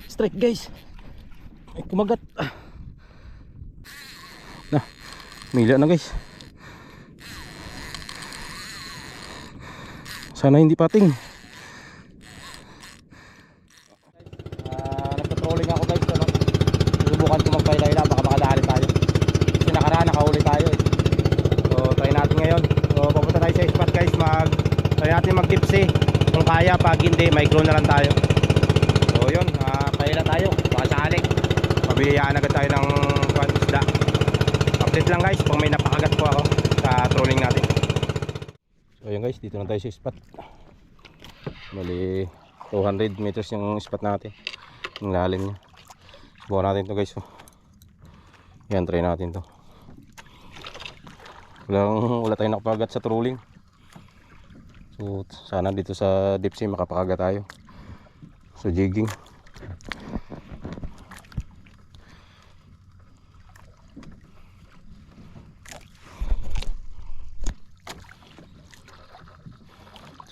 Strike guys. Ay, kumagat. Nah, mila na guys. Sana hindi pating. Nagpatrolling ako guys, ano? Susubukan ko magpailayla, baka makadali tayo. Kasi nakaraan nakahuli tayo eh. So try natin ngayon. So papunta tayo sa spot guys. Try natin mag tipsy kung kaya, pag hindi micro na lang tayo. So yun, paila tayo. Baka sakali pabihayaan agad tayo ng isda. Update lang guys kung may napakagat po ako sa trolling natin. So yun guys, dito na tayo sa spot. Bali 200 meters yung spot natin, yung lalim niya. Subukan natin to guys. Yan, try natin to. Wala tayong nakapagat sa trolling. So sana dito sa deep sea makapakagat tayo. So jigging.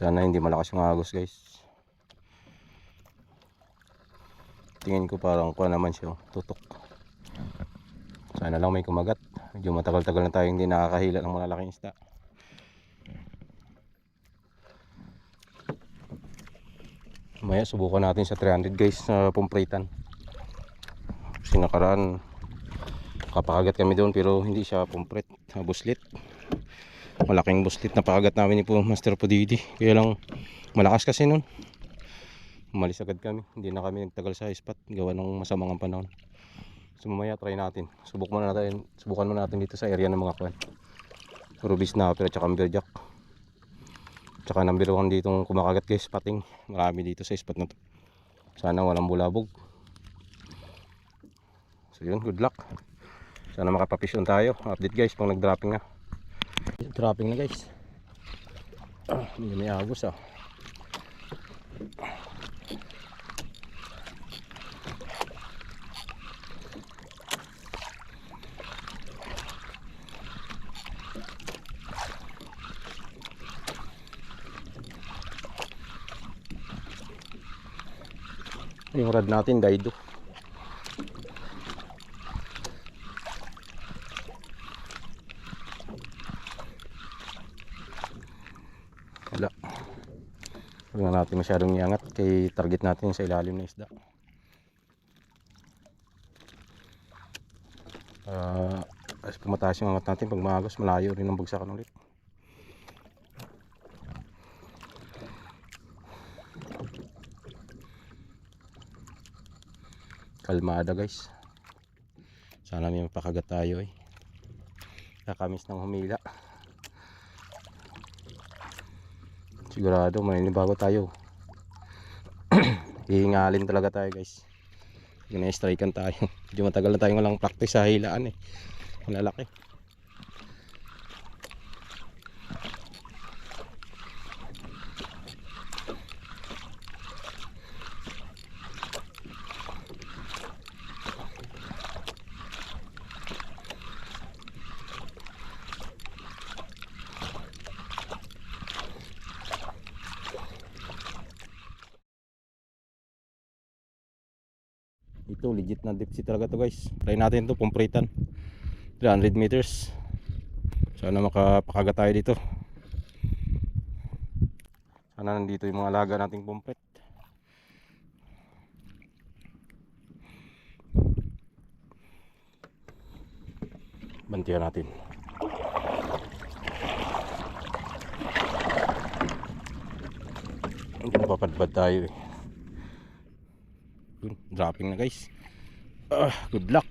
Sana hindi malakas yung agos guys. Tingin ko parang kuha naman siya, tutok. Sana lang may kumagat. Medyo matagal-tagal na tayo hindi nakakahila ng malalaking isda. Maya subukan natin sa 300 guys na pumpritan. Kasi nakaraan kapakagat kami doon pero hindi siya pumprit, buslit. Malaking buslit na pakagat namin ni Master Pudidi. Kaya lang malakas kasi nun. Umalis agad kami, hindi na kami nagtagal sa spot gawa ng masamang panahon. So mamaya try natin. Subukan muna natin dito sa area ng mga kwan. Ruby snapper at saka amberjack. Tsaka number 1 ditong kumakagat guys, pating. Marami dito sa spot na to. Sana walang bulabog. So yun, good luck. Sana makapapisyon tayo. Update guys pag nag-dropping na. Dropping na guys. Hindi may agos ah. Yung rad natin daido. Wala. Huwag na natin masyadong iangat kay target natin sa ilalim na isda. As pumataas yung angat natin, pag maagos malayo rin ang bagsakan ulit. Kalmada guys. Sana may mapakagat tayo eh. Kakamis ng humila. Sigurado maninibago tayo. Hihingalin talaga tayo guys. Gina-strikean tayo. Medyo matagal na tayong walang practice sa hilaan eh. Malalaki. Ito legit na deep sea talaga to guys. Try natin to, pumpritan. 300 meters. Sana makapakagat tayo dito. Sana nandito yung mga alaga nating pumpret. Bantiyan natin. Napapadbad tayo eh. Dropping na guys. Good luck.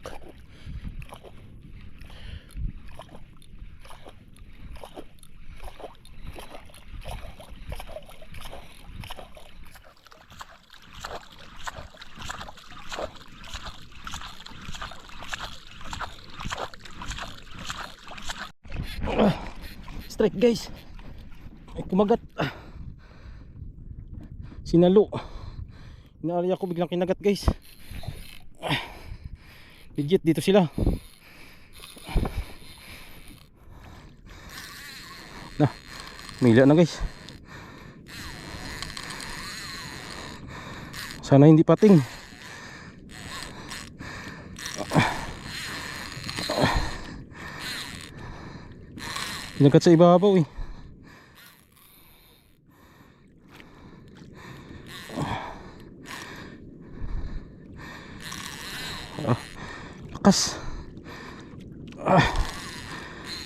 Strike guys. Ay, kumagat. Sinalo. Inaari ako, biglang kinagat guys. Legit dito sila. Nah, mila na guys. Sana hindi pating. Pinagat sa ibabaw eh. Lakas.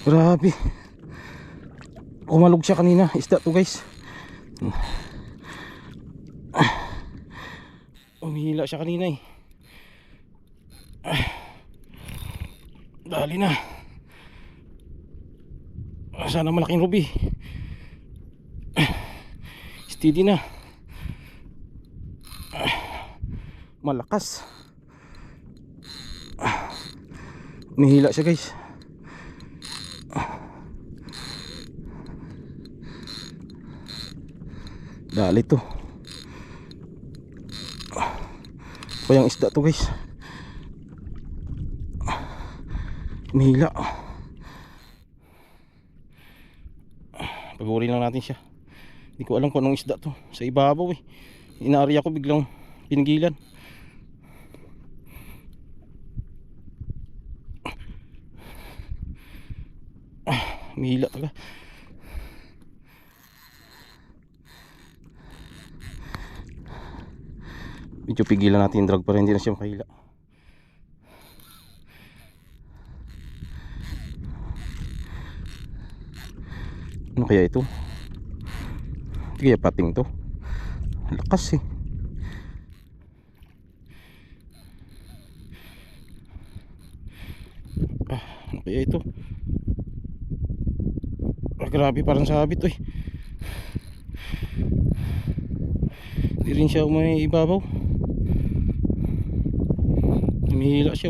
Grabe. Kumalog siya kanina. Isda to guys. Umihila siya kanina eh. Dali na. Sana malaking ruby. Steady na. Malakas. Umihila siya guys. Dali to. Payang isda to guys. Umihila. Pagurin lang natin siya. Hindi ko alam kung anong isda to. Sa ibabaw eh. Inaari ako biglang pinigilan. Umihila talaga. Medyo pigilan natin yung drag para hindi na siya makahila. Ano kaya ito? Hindi kaya pating to? Lakas eh. Ano kaya ito? Grabe, parang sabit to eh. Hindi rin siya may ibabaw. Humihila siya.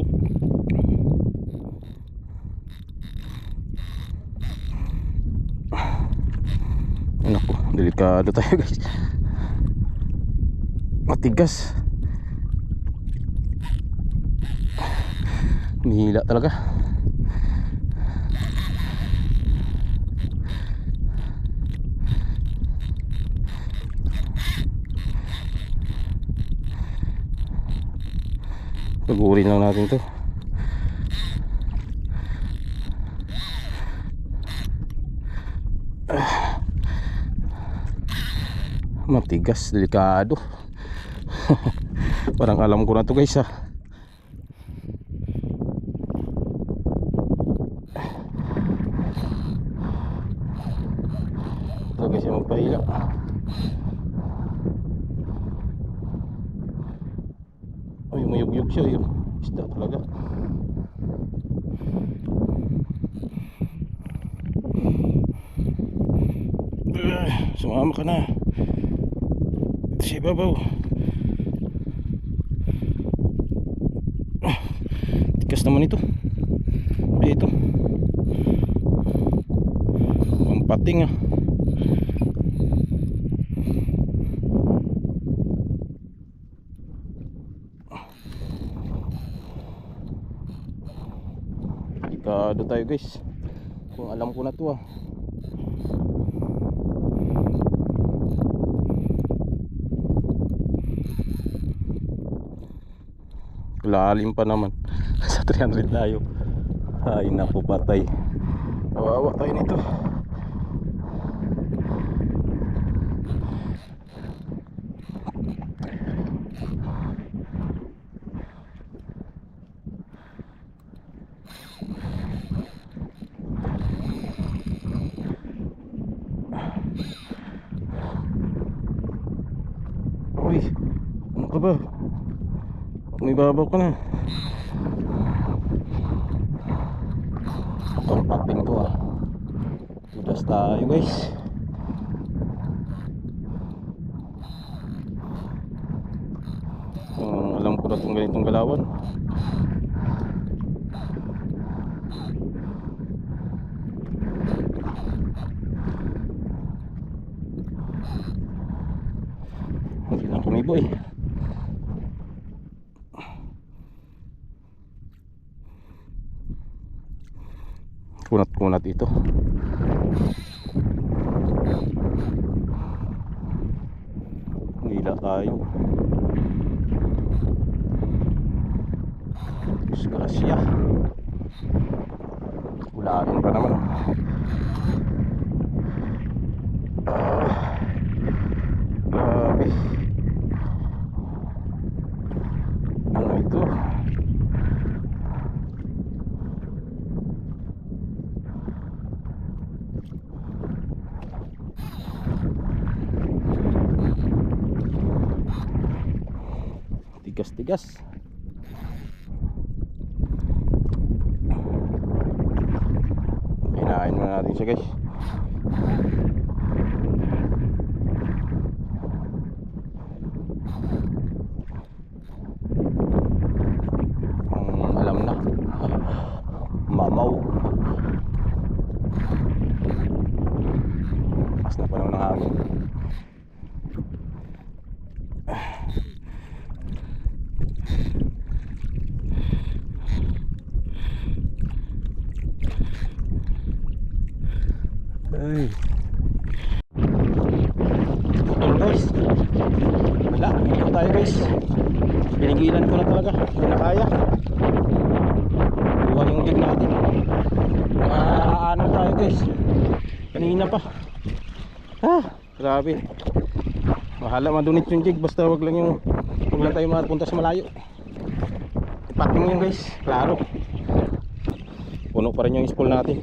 Naku, delikado tayo guys. Matigas. Humihila talaga. Pagurin lang natin to. Matigas, delikado. Parang alam ko na to guys ha. Ito guys yung magpahila. Ay, mayug-yug siya yun. Isda talaga. Sumama ka na. Ito siya ibabaw. Tikas naman ito. Ay ito. Ang pating ah. Delikado tayo guys. Kung alam ko na to ah. Lalim pa naman. Sa 300 tayo. Ay naku, patay. Kawawa tayo nito. Uy, ano ka ba? Umibabaw ka na. Ang pating to ah. Tudas tayo guys. Alam ko na itong ganitong galawan. Hindi lang kumibo eh. Kunat-kunat ito. Hila tayo. Disgrasya. Ulain pa naman. Grabe. Ano ito? Tigas-tigas. Hinahain muna natin siya guys. Alam na. Mamaw. Mas na pa naman ang hangin. Ay. Putol guys. Wala, putol tayo guys. Pinigilan ko na talaga. Hindi na kaya. Buha yung jig natin. Ano tayo guys. Kanina pa. Grabe. Mahala madunit yung jig. Basta wag lang tayo mapunta sa malayo. Ipating yun guys. Klaro. Puno pa rin yung spool natin.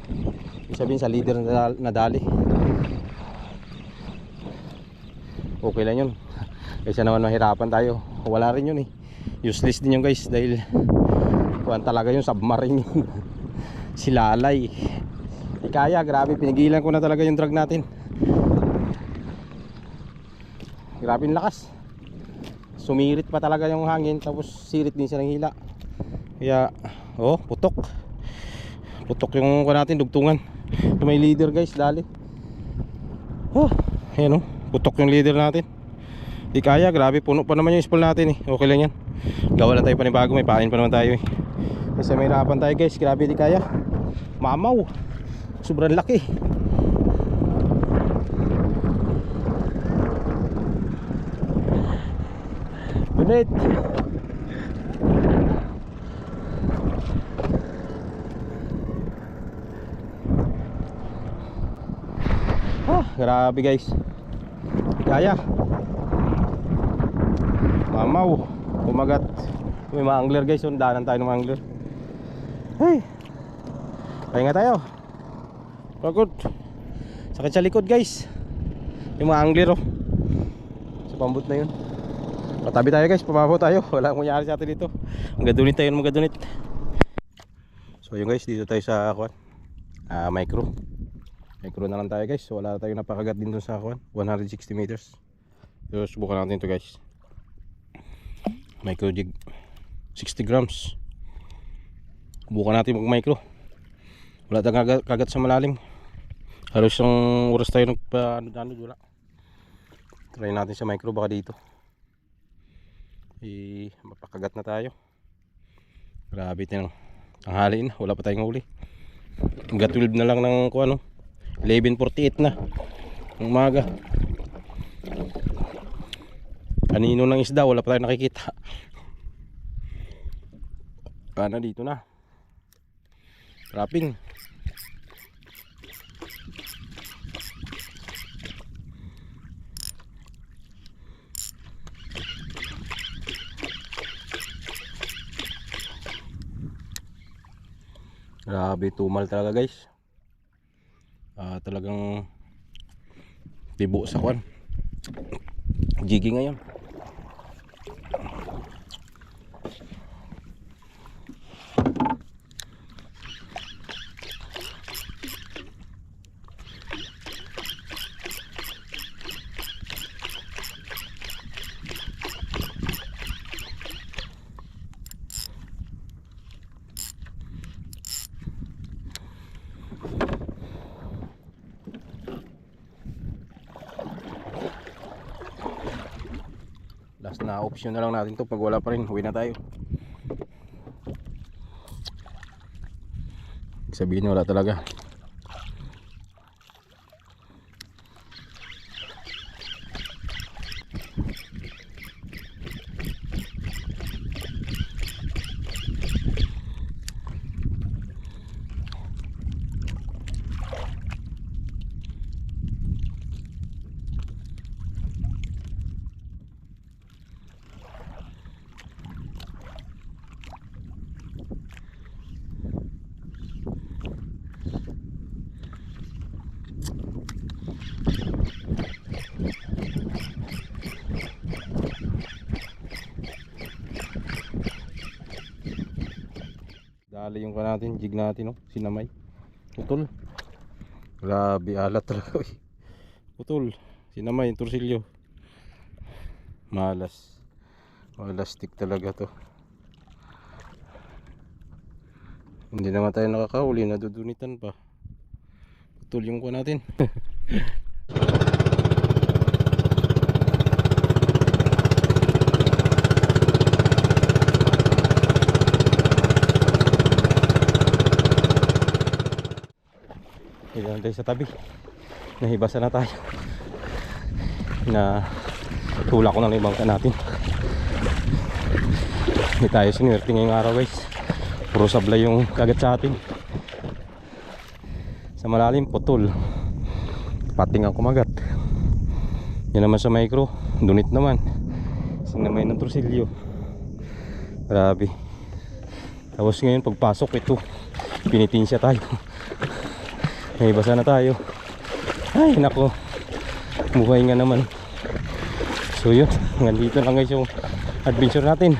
Sabihin sa leader na dali. Okay lang yun. Kaysa naman mahirapan tayo. Wala rin yun eh. Useless din yun guys. Dahil kuhan talaga yung submarine. Si Lalay. Di kaya, grabe. Pinigilan ko na talaga yung drag natin. Grabe yung lakas. Sumirit pa talaga yung hangin. Tapos sirit din siya ng hila. Kaya putok. Putok yung kuhan natin, dugtungan. May leader guys, dali. Ayan putok yung leader natin. Di kaya, grabe, puno pa naman yung spool natin eh. Okay lang yan. Gawa lang tayo panibago, may pain pa naman tayo eh. Kasi may hirapan tayo guys, grabe, di kaya. Mamaw. Sobrang laki. Unit. Grabe guys. Kaya. Mamaw. Kumagat. May mga angler guys. Danan tayo ng mga angler. Hey. Pahinga tayo. Pagod. Sakit sa likod guys. Yung mga angler sa pambot na yun. Patabi tayo guys. Pababaw tayo. Wala akong mangyari sa atin dito. Magadunit tayo. Magadunit. So yun guys. Dito tayo sa micro. Micro na lang tayo guys. So wala tayong napakagat din dun sa 160 meters. So subukan natin ito guys. Micro jig 60 grams. Subukan natin mag micro. Wala tayong kagat sa malalim. Halos isang oras tayo wala. Try natin sa micro, baka dito mapakagat na tayo. Grabe ito ang halin. Wala pa tayong huli. Hanggang 12 na lang ng 11:48 na ng umaga. Kanino ng isda, wala pa tayong nakikita. Dito na. Wrapping. Grabe, tumal talaga guys. Talagang tibo sa jiggy ngayon. Last na option na lang natin to. Pag wala pa rin, huwi na tayo. Sabihin wala talaga. Dali yung natin, jig natin, oh. Sinamay. Putol. Grabe, alat talaga. Putol. Sinamay yung torsilyo. Malas. Malastik talaga to. Hindi naman tayo nakakahuli, nadudunitan pa. Putol yung natin. Ilan tayo sa tabi. Nahibasa na tayo. Na tula ko na lang yung bangka natin. Hindi tayo sinuwerte ngayong araw guys. Puro sablay yung kagat sa atin. Sa malalim, putol. Pating ang kumagat. Yan naman sa micro, dunit naman. Sinamay ng torsilyo. Grabe. Tapos ngayon pagpasok ito, pinitinsya tayo. Nahibasa na tayo. Ay nako, buhay nga naman. So yun, hanggang dito lang guys yung adventure natin.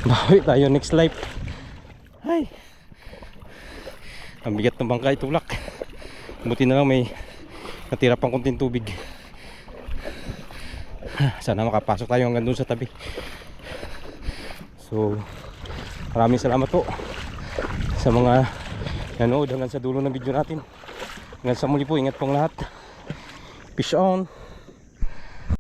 Bawi tayo next life. Ay, ang bigat ng bangka, itulak. Buti na lang may natira pang kunting tubig. Sana makapasok tayo hanggang dun sa tabi. So maraming salamat po sa mga nanood hanggang sa dulo ng video natin. Hanggang sa muli po, ingat pong lahat. Peace on.